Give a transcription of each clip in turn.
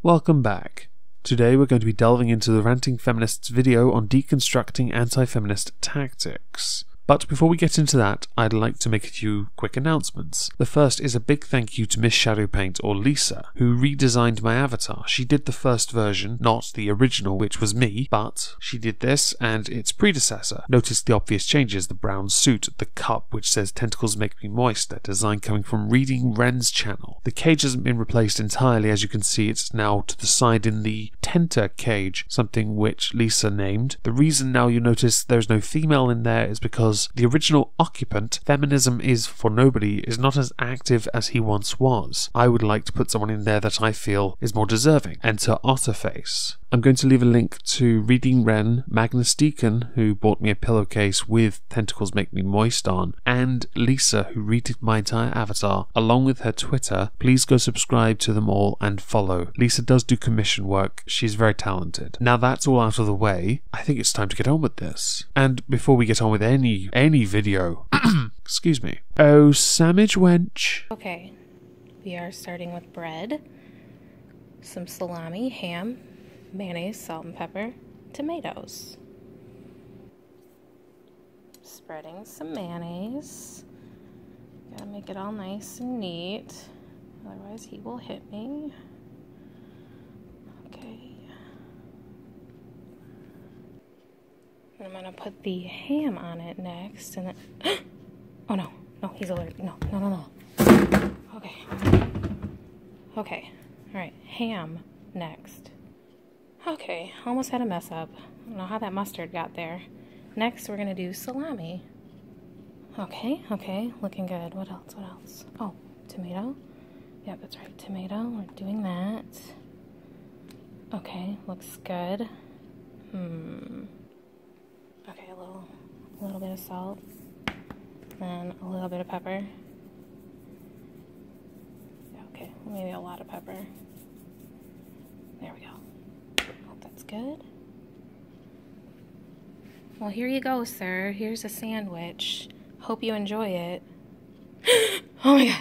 Welcome back. Today we're going to be delving into the Ranting Feminists video on deconstructing anti-feminist tactics. But before we get into that, I'd like to make a few quick announcements. The first is a big thank you to Miss Shadowpaint, or Lisa, who redesigned my avatar. She did the first version, not the original, which was me, but she did this and its predecessor. Notice the obvious changes: the brown suit, the cup which says "Tentacles Make Me Moist," that design coming from Reading Wren's channel. The cage hasn't been replaced entirely, as you can see it's now to the side in the Tenta cage, something which Lisa named. The reason now you notice there's no female in there is because the original occupant, Feminism is for Nobody, is not as active as he once was. I would like to put someone in there that I feel is more deserving. Enter Otterface. I'm going to leave a link to Reading Wren, Magnus Deacon, who bought me a pillowcase with Tentacles Make Me Moist on, and Lisa, who redid my entire avatar, along with her Twitter. Please go subscribe to them all and follow. Lisa does do commission work. She's very talented. Now that's all out of the way, I think it's time to get on with this. And before we get on with any video, excuse me. Oh, sandwich wench. Okay, we are starting with bread, some salami, ham, mayonnaise, salt and pepper, tomatoes. Spreading some mayonnaise. Gotta make it all nice and neat, otherwise he will hit me. Okay. And I'm gonna put the ham on it next, and then oh no, he's allergic. No. Okay, alright, ham next. Okay, almost had a mess up. I don't know how that mustard got there. Next, we're gonna do salami. Okay, looking good. What else? Oh, tomato. Yep, that's right, tomato. We're doing that. Okay, looks good. Okay, a little bit of salt. Then a little bit of pepper. Okay, maybe a lot of pepper. There we go. That's good. Well, here you go, sir. Here's a sandwich. Hope you enjoy it. Oh my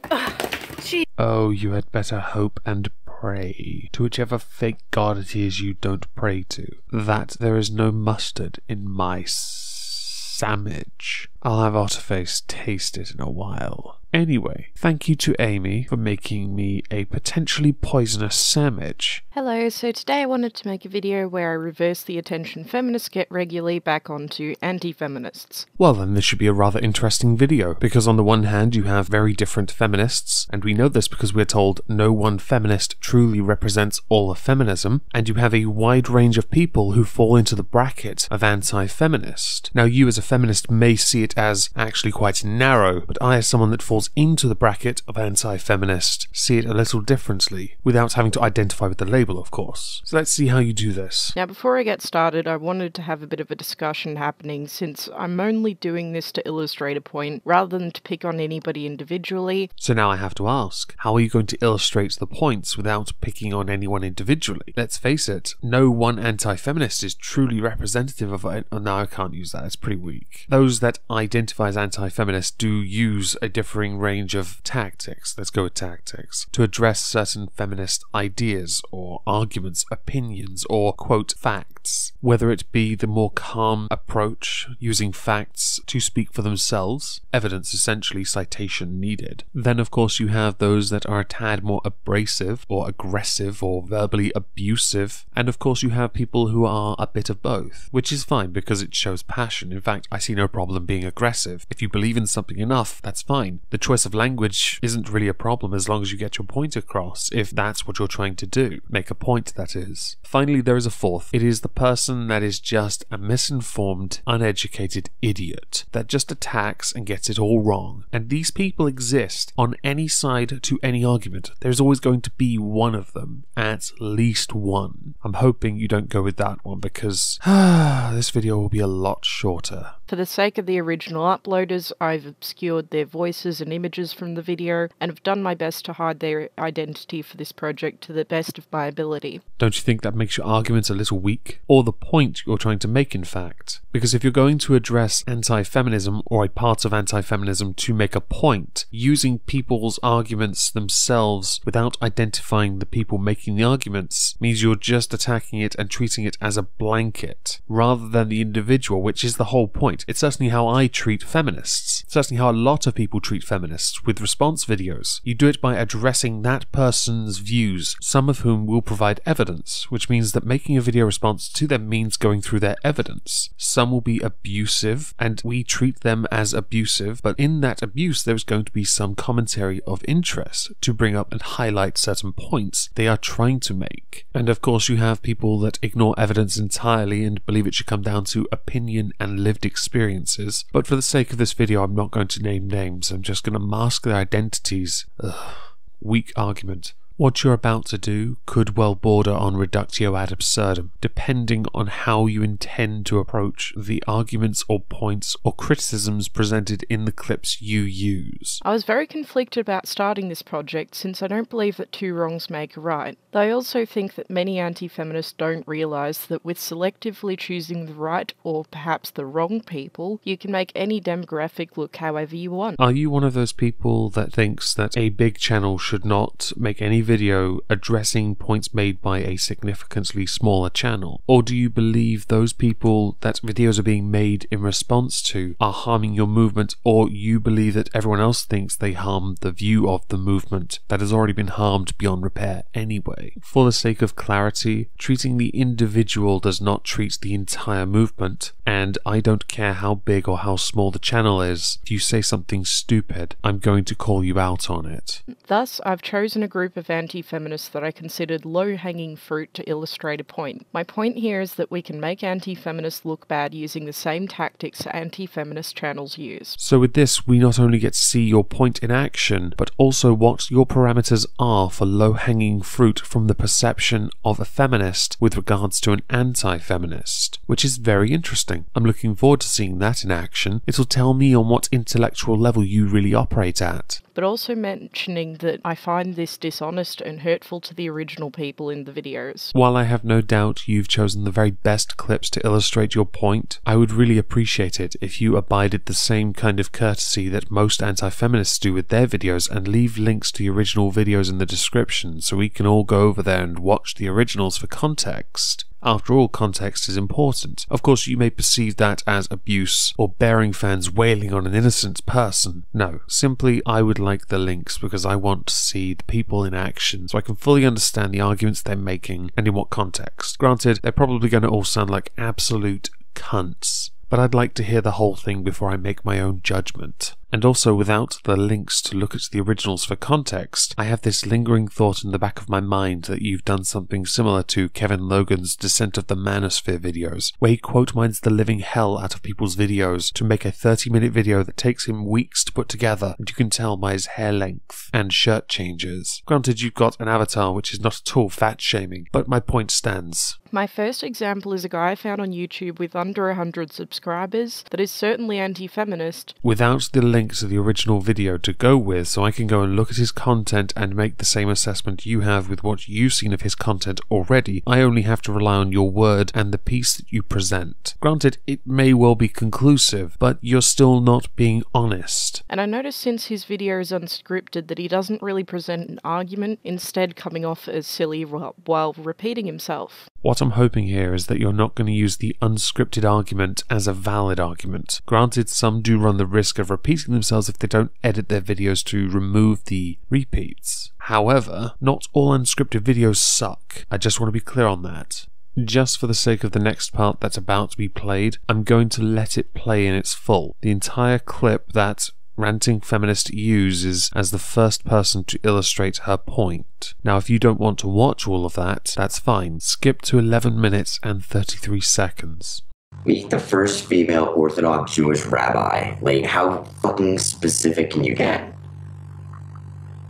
god. Gee. Oh, you had better hope and pray to whichever fake god it is you don't pray to, that there is no mustard in my sandwich. I'll have Otterface taste it in a while. Anyway, thank you to Amy for making me a potentially poisonous sandwich. Hello, so today I wanted to make a video where I reverse the attention feminists get regularly back onto anti-feminists. Well then, this should be a rather interesting video, because on the one hand you have very different feminists, and we know this because we're told no one feminist truly represents all of feminism, and you have a wide range of people who fall into the bracket of anti-feminist. Now you as a feminist may see it as actually quite narrow, but I as someone that falls into the bracket of anti-feminist see it a little differently, without having to identify with the label, of course. So let's see how you do this. Now before I get started, I wanted to have a bit of a discussion happening, since I'm only doing this to illustrate a point rather than to pick on anybody individually. So now I have to ask, how are you going to illustrate the points without picking on anyone individually? Let's face it, no one anti-feminist is truly representative of it. Oh no, I can't use that, it's pretty weak. Those that identify as anti-feminist do use a differing range of tactics, let's go with tactics, to address certain feminist ideas or arguments, opinions, or quote facts, whether it be the more calm approach, using facts to speak for themselves, evidence essentially, citation needed. Then of course you have those that are a tad more abrasive or aggressive or verbally abusive, and of course you have people who are a bit of both, which is fine because it shows passion. In fact, I see no problem being aggressive. If you believe in something enough, that's fine. The choice of language isn't really a problem as long as you get your point across, if that's what you're trying to do. Make a point, that is. Finally, there is a fourth. It is the person that is just a misinformed, uneducated idiot that just attacks and gets it all wrong. And these people exist on any side to any argument. There's always going to be one of them, at least one. I'm hoping you don't go with that one because this video will be a lot shorter. For the sake of the original uploaders, I've obscured their voices and images from the video, and have done my best to hide their identity for this project to the best of my ability. Don't you think that makes your arguments a little weak? Or the point you're trying to make, in fact? Because if you're going to address anti-feminism or a part of anti-feminism to make a point, using people's arguments themselves without identifying the people making the arguments means you're just attacking it and treating it as a blanket, rather than the individual, which is the whole point. It's certainly how I treat feminists. It's certainly how a lot of people treat feminists with response videos. You do it by addressing that person's views, some of whom will provide evidence, which means that making a video response to them means going through their evidence. Some will be abusive, and we treat them as abusive, but in that abuse there's going to be some commentary of interest to bring up and highlight certain points they are trying to make. And of course you have people that ignore evidence entirely and believe it should come down to opinion and lived experiences, but for the sake of this video I'm not going to name names, I'm just going to mask their identities. Ugh. Weak argument. What you're about to do could well border on reductio ad absurdum, depending on how you intend to approach the arguments or points or criticisms presented in the clips you use. I was very conflicted about starting this project since I don't believe that two wrongs make a right. Though I also think that many anti-feminists don't realise that with selectively choosing the right or perhaps the wrong people, you can make any demographic look however you want. Are you one of those people that thinks that a big channel should not make any video addressing points made by a significantly smaller channel? Or do you believe those people that videos are being made in response to are harming your movement, or you believe that everyone else thinks they harm the view of the movement that has already been harmed beyond repair anyway? For the sake of clarity, treating the individual does not treat the entire movement, and I don't care how big or how small the channel is. If you say something stupid, I'm going to call you out on it. Thus, I've chosen a group of anti-feminists that I considered low-hanging fruit to illustrate a point. My point here is that we can make anti-feminists look bad using the same tactics anti-feminist channels use. So with this, we not only get to see your point in action, but also what your parameters are for low-hanging fruit from the perception of a feminist with regards to an anti-feminist, which is very interesting. I'm looking forward to seeing that in action. It'll tell me on what intellectual level you really operate at. But also mentioning that I find this dishonest and hurtful to the original people in the videos. While I have no doubt you've chosen the very best clips to illustrate your point, I would really appreciate it if you abided the same kind of courtesy that most anti-feminists do with their videos and leave links to the original videos in the description so we can all go over there and watch the originals for context. After all, context is important. Of course, you may perceive that as abuse or bearing fans wailing on an innocent person. No, simply I would like the links because I want to see the people in action so I can fully understand the arguments they're making and in what context. Granted, they're probably going to all sound like absolute cunts, but I'd like to hear the whole thing before I make my own judgment. And also, without the links to look at the originals for context, I have this lingering thought in the back of my mind that you've done something similar to Kevin Logan's Descent of the Manosphere videos, where he quote mines the living hell out of people's videos to make a 30-minute video that takes him weeks to put together, and you can tell by his hair length and shirt changes. Granted, you've got an avatar which is not at all fat-shaming, but my point stands. My first example is a guy I found on YouTube with under 100 subscribers that is certainly anti-feminist. Without the link to the original video to go with, so I can go and look at his content and make the same assessment you have with what you've seen of his content already, I only have to rely on your word and the piece that you present. Granted, it may well be conclusive, but you're still not being honest. And I noticed since his video is unscripted that he doesn't really present an argument, instead coming off as silly while repeating himself. What I'm hoping here is that you're not going to use the unscripted argument as a valid argument. Granted, some do run the risk of repeating themselves if they don't edit their videos to remove the repeats. However, not all unscripted videos suck. I just want to be clear on that. Just for the sake of the next part that's about to be played, I'm going to let it play in its full. The entire clip that Ranting Feminist uses as the first person to illustrate her point. Now, if you don't want to watch all of that, that's fine. Skip to 11 minutes and 33 seconds. Meet the first female Orthodox Jewish rabbi. Like, how fucking specific can you get?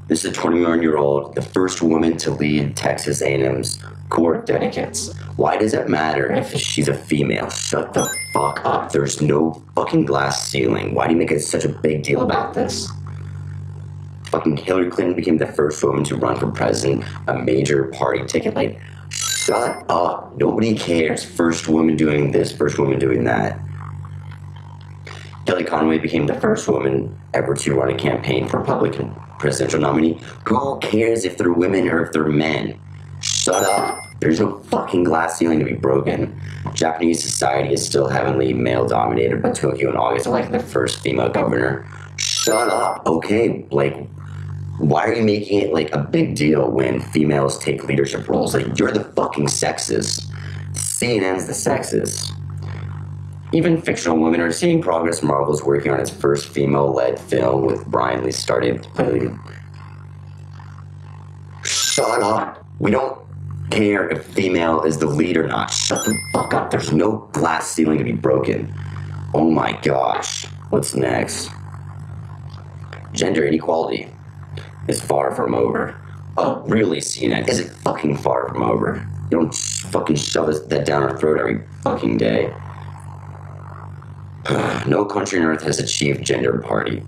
This is a 21-year-old, the first woman to lead Texas A&M's core etiquettes. Why does it matter if she's a female? Shut the fuck up. There's no fucking glass ceiling. Why do you make it such a big deal about this? Fucking Hillary Clinton became the first woman to run for president, a major party ticket. Like, shut up. Nobody cares. First woman doing this, first woman doing that. Kelly Conway became the first woman ever to run a campaign for Republican presidential nominee. Who cares if they're women or if they're men? Shut up. There's no fucking glass ceiling to be broken. Japanese society is still heavily male-dominated, but Tokyo in August elected the first female governor. Shut up. Okay, like, why are you making it like a big deal when females take leadership roles? Like, you're the fucking sexist. CNN's the sexist. Even fictional women are seeing progress. Marvel's working on its first female-led film with Brian Lee starting to play lead. Shut up. We don't care if female is the lead or not. Shut the fuck up. There's no glass ceiling to be broken. Oh my gosh. What's next? Gender inequality is far from over. Oh, really, CNN? Is it fucking far from over? You don't fucking shove that down our throat every fucking day. No country on earth has achieved gender parity.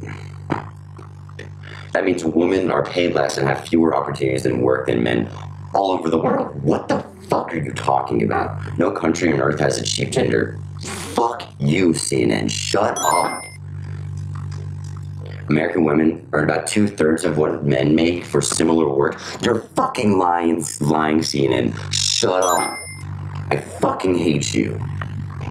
That means women are paid less and have fewer opportunities in work than men all over the world. What the fuck are you talking about? No country on earth has achieved gender. Fuck you, CNN. Shut up. American women earn about 2/3 of what men make for similar work. You're fucking lying, CNN. Shut up. I fucking hate you.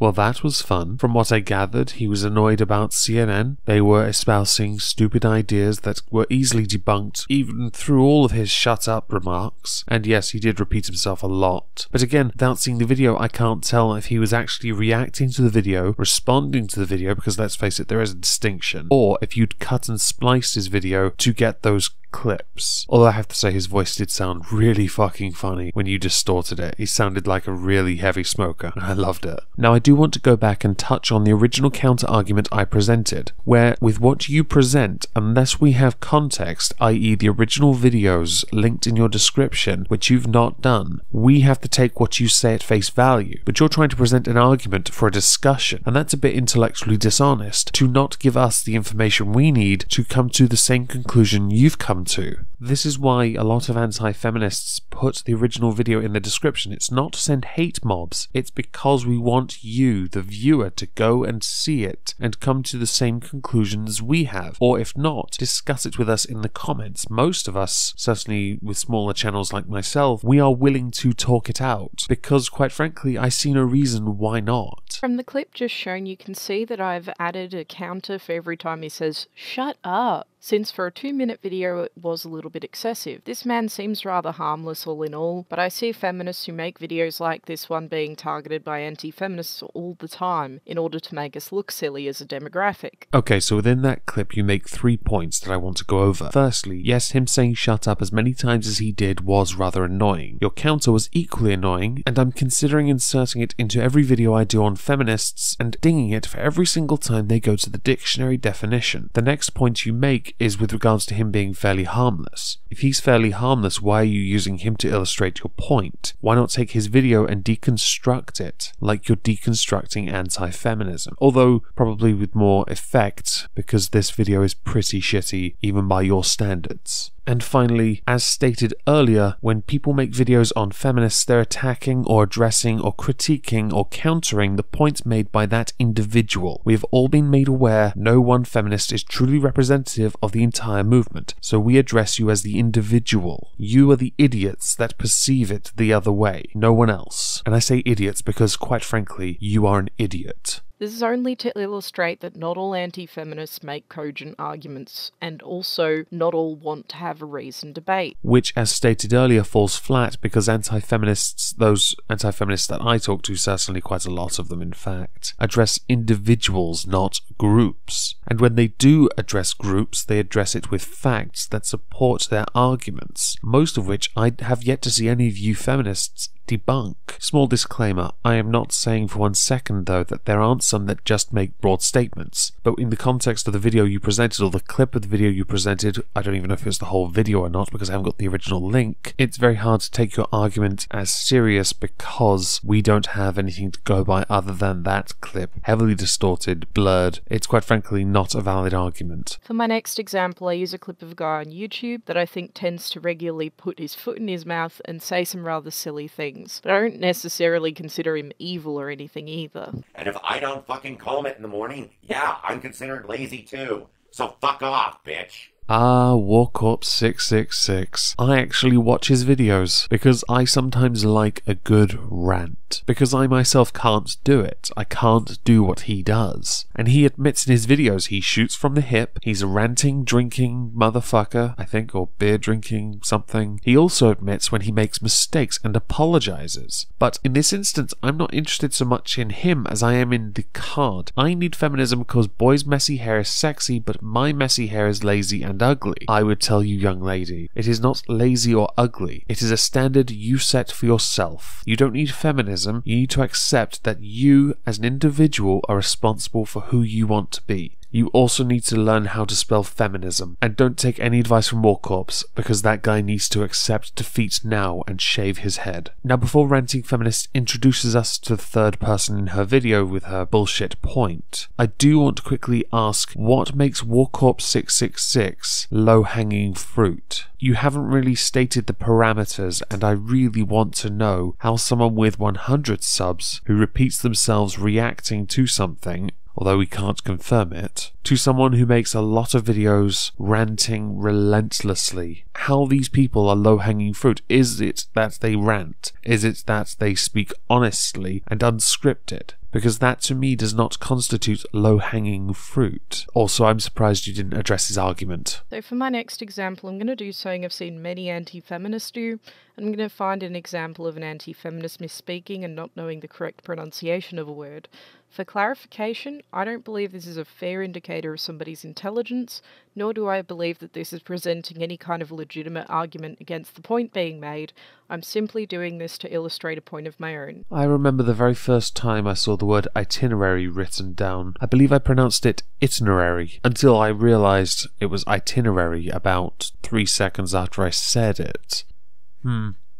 Well, that was fun. From what I gathered, he was annoyed about CNN. They were espousing stupid ideas that were easily debunked, even through all of his shut up remarks. And yes, he did repeat himself a lot. But again, without seeing the video, I can't tell if he was actually reacting to the video, responding to the video, because let's face it, there is a distinction, or if you'd cut and spliced his video to get those clips. Although I have to say his voice did sound really fucking funny when you distorted it. He sounded like a really heavy smoker, and I loved it. Now I do want to go back and touch on the original counter argument I presented, where with what you present, unless we have context, i.e. the original videos linked in your description, which you've not done, we have to take what you say at face value. But you're trying to present an argument for a discussion, and that's a bit intellectually dishonest, to not give us the information we need to come to the same conclusion you've come to. This is why a lot of anti-feminists put the original video in the description. It's not to send hate mobs, it's because we want you, the viewer, to go and see it and come to the same conclusions we have, or if not, discuss it with us in the comments. Most of us, certainly with smaller channels like myself, we are willing to talk it out, because quite frankly, I see no reason why not. From the clip just shown, you can see that I've added a counter for every time he says, "Shut up," since for a 2-minute video it was a little bit excessive. This man seems rather harmless all in all, but I see feminists who make videos like this one being targeted by anti-feminists all the time in order to make us look silly as a demographic. Okay, so within that clip you make 3 points that I want to go over. Firstly, yes, him saying shut up as many times as he did was rather annoying. Your counter was equally annoying, and I'm considering inserting it into every video I do on feminists and dinging it for every single time they go to the dictionary definition. The next point you make is with regards to him being fairly harmless. If he's fairly harmless, why are you using him to illustrate your point? Why not take his video and deconstruct it, like you're deconstructing anti-feminism? Although, probably with more effect, because this video is pretty shitty, even by your standards. And finally, as stated earlier, when people make videos on feminists, they're attacking or addressing or critiquing or countering the points made by that individual. We have all been made aware no one feminist is truly representative of the entire movement, so we address you as the individual. You are the idiots that perceive it the other way, no one else. And I say idiots because, quite frankly, you are an idiot. This is only to illustrate that not all anti-feminists make cogent arguments, and also not all want to have a reasoned debate. Which, as stated earlier, falls flat because anti-feminists, those anti-feminists that I talk to, certainly quite a lot of them in fact, address individuals, not groups. And when they do address groups, they address it with facts that support their arguments, most of which I have yet to see any of you feminists debunk. Small disclaimer, I am not saying for 1 second though that there aren't some that just make broad statements. But in the context of the video you presented, or the clip of the video you presented, I don't even know if it was the whole video or not because I haven't got the original link, it's very hard to take your argument as serious because we don't have anything to go by other than that clip. Heavily distorted, blurred. It's quite frankly not a valid argument. For my next example, I use a clip of a guy on YouTube that I think tends to regularly put his foot in his mouth and say some rather silly things. But I don't necessarily consider him evil or anything either. And if I don't fucking comb it in the morning, yeah, I'm considered lazy too. So fuck off, bitch. Ah, Warcorp666. I actually watch his videos because I sometimes like a good rant. Because I myself can't do it. I can't do what he does. And he admits in his videos he shoots from the hip, he's a ranting, drinking motherfucker, I think, or beer drinking something. He also admits when he makes mistakes and apologizes. But in this instance, I'm not interested so much in him as I am in the card. I need feminism because boys' messy hair is sexy, but my messy hair is lazy and ugly. I would tell you, young lady, it is not lazy or ugly. It is a standard you set for yourself. You don't need feminism. You need to accept that you, as an individual, are responsible for who you want to be. You also need to learn how to spell feminism. And don't take any advice from Warcorps, because that guy needs to accept defeat now and shave his head. Now, before Ranting Feminist introduces us to the third person in her video with her bullshit point, I do want to quickly ask, what makes Warcorp666 low-hanging fruit? You haven't really stated the parameters, and I really want to know how someone with 100 subs who repeats themselves reacting to something, although we can't confirm it, to someone who makes a lot of videos ranting relentlessly. How these people are low-hanging fruit. Is it that they rant? Is it that they speak honestly and unscripted? Because that to me does not constitute low-hanging fruit. Also, I'm surprised you didn't address his argument. So for my next example, I'm going to do something I've seen many anti-feminists do. I'm going to find an example of an anti-feminist misspeaking and not knowing the correct pronunciation of a word. For clarification, I don't believe this is a fair indicator of somebody's intelligence, nor do I believe that this is presenting any kind of legitimate argument against the point being made. I'm simply doing this to illustrate a point of my own. I remember the very first time I saw the word itinerary written down. I believe I pronounced it itinerary, until I realised it was itinerary about 3 seconds after I said it.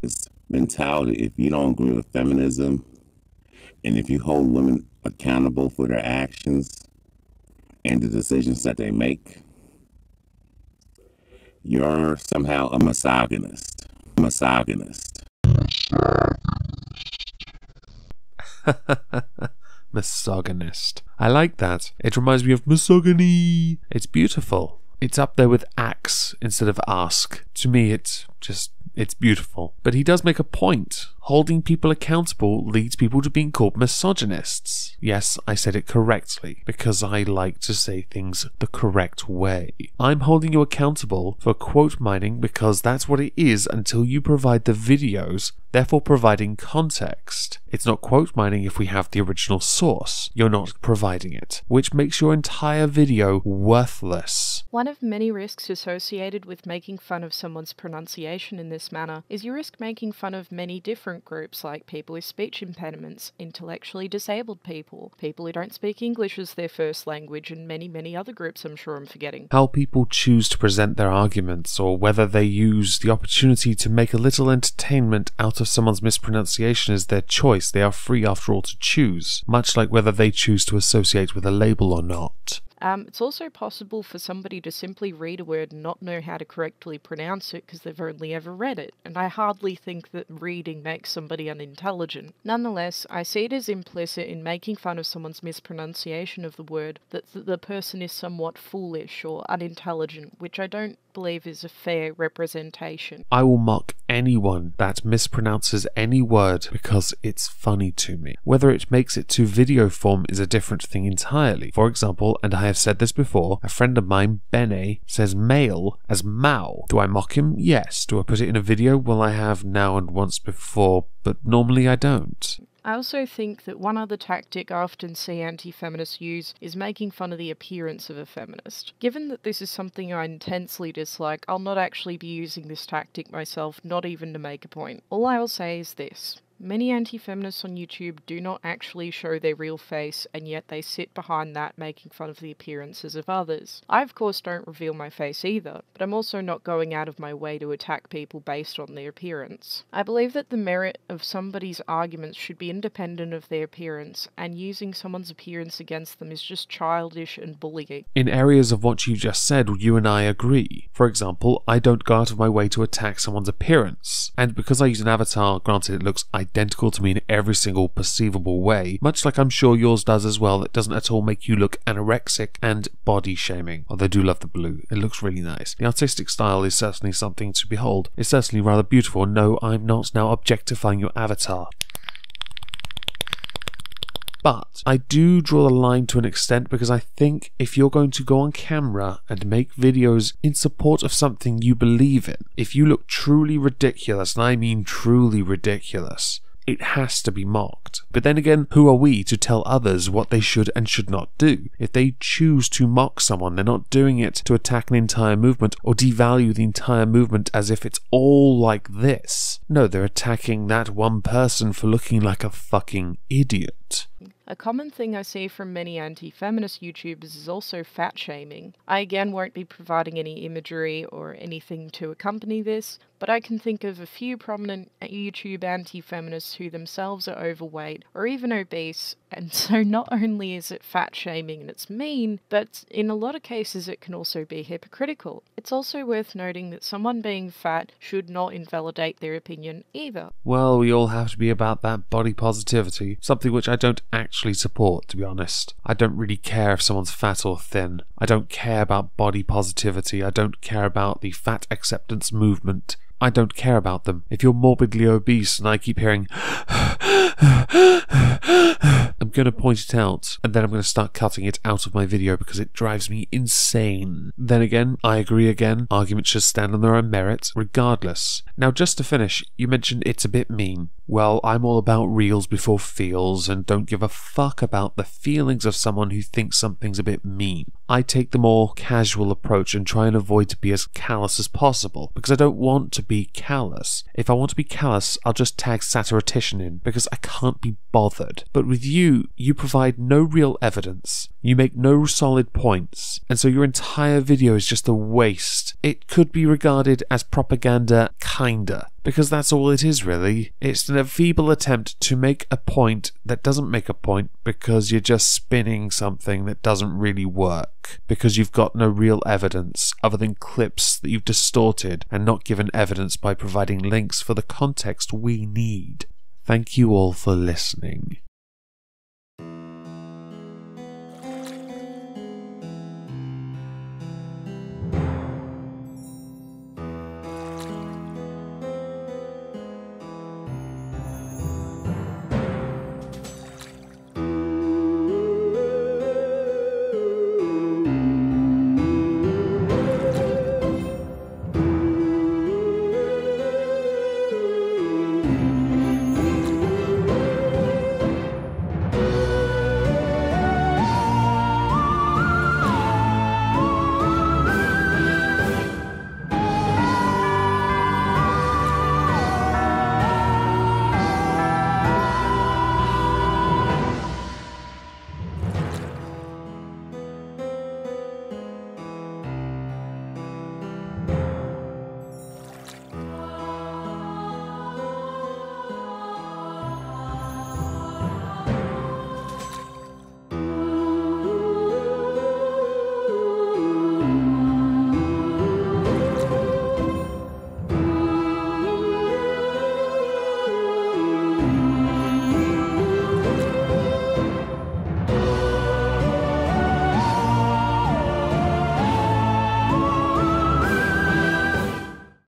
This mentality, if you don't agree with feminism, and if you hold women accountable for their actions and the decisions that they make, you're somehow a misogynist. Misogynist. I like that. It reminds me of misogyny. It's beautiful. It's up there with axe instead of ask. To me, it's beautiful. But he does make a point. Holding people accountable leads people to being called misogynists. Yes, I said it correctly, because I like to say things the correct way. I'm holding you accountable for quote mining because that's what it is until you provide the videos, therefore providing context. It's not quote mining if we have the original source. You're not providing it, which makes your entire video worthless. One of many risks associated with making fun of someone's pronunciation in this manner is you risk making fun of many different groups like people with speech impediments, intellectually disabled people, people who don't speak English as their first language, and many other groups I'm sure I'm forgetting. How people choose to present their arguments, or whether they use the opportunity to make a little entertainment out of someone's mispronunciation is their choice. They are free after all to choose, much like whether they choose to associate with a label or not. It's also possible for somebody to simply read a word and not know how to correctly pronounce it because they've only ever read it, and I hardly think that reading makes somebody unintelligent. Nonetheless, I see it as implicit in making fun of someone's mispronunciation of the word that the person is somewhat foolish or unintelligent, which I don't believe is a fair representation. I will mock anyone that mispronounces any word because it's funny to me. Whether it makes it to video form is a different thing entirely. For example, and I have said this before, a friend of mine, Bene, says male as Mao. Do I mock him? Yes. Do I put it in a video? Well, I have now and once before, but normally I don't. I also think that one other tactic I often see anti-feminists use is making fun of the appearance of a feminist. Given that this is something I intensely dislike, I'll not actually be using this tactic myself, not even to make a point. All I will say is this. Many anti-feminists on YouTube do not actually show their real face, and yet they sit behind that making fun of the appearances of others. I of course don't reveal my face either, but I'm also not going out of my way to attack people based on their appearance. I believe that the merit of somebody's arguments should be independent of their appearance, and using someone's appearance against them is just childish and bullying. In areas of what you just said, you and I agree. For example, I don't go out of my way to attack someone's appearance, and because I use an avatar, granted it looks identical to me in every single perceivable way, much like I'm sure yours does as well, it doesn't at all make you look anorexic and body shaming. Although I do love the blue, it looks really nice. The artistic style is certainly something to behold. It's certainly rather beautiful. No, I'm not now objectifying your avatar. But I do draw the line to an extent, because I think if you're going to go on camera and make videos in support of something you believe in, if you look truly ridiculous, and I mean truly ridiculous, it has to be mocked. But then again, who are we to tell others what they should and should not do? If they choose to mock someone, they're not doing it to attack an entire movement or devalue the entire movement as if it's all like this. No, they're attacking that one person for looking like a fucking idiot. A common thing I see from many anti-feminist YouTubers is also fat shaming. I again won't be providing any imagery or anything to accompany this, but I can think of a few prominent YouTube anti-feminists who themselves are overweight or even obese, and so not only is it fat shaming and it's mean, but in a lot of cases it can also be hypocritical. It's also worth noting that someone being fat should not invalidate their opinion either. Well, we all have to be about that body positivity, something which I don't actually support, to be honest. I don't really care if someone's fat or thin. I don't care about body positivity. I don't care about the fat acceptance movement. I don't care about them. If you're morbidly obese and I keep hearing I'm going to point it out, and then I'm going to start cutting it out of my video because it drives me insane. Then again, I agree again, arguments should stand on their own merit, regardless. Now, just to finish, you mentioned it's a bit mean. Well, I'm all about reals before feels, and don't give a fuck about the feelings of someone who thinks something's a bit mean. I take the more casual approach and try and avoid to be as callous as possible, because I don't want to be callous. If I want to be callous, I'll just tag satiritician in, because I can't be bothered. But with you provide no real evidence. You make no solid points, and so your entire video is just a waste. It could be regarded as propaganda, kinda, because that's all it is really. It's a feeble attempt to make a point that doesn't make a point because you're just spinning something that doesn't really work, because you've got no real evidence other than clips that you've distorted and not given evidence by providing links for the context we need. Thank you all for listening.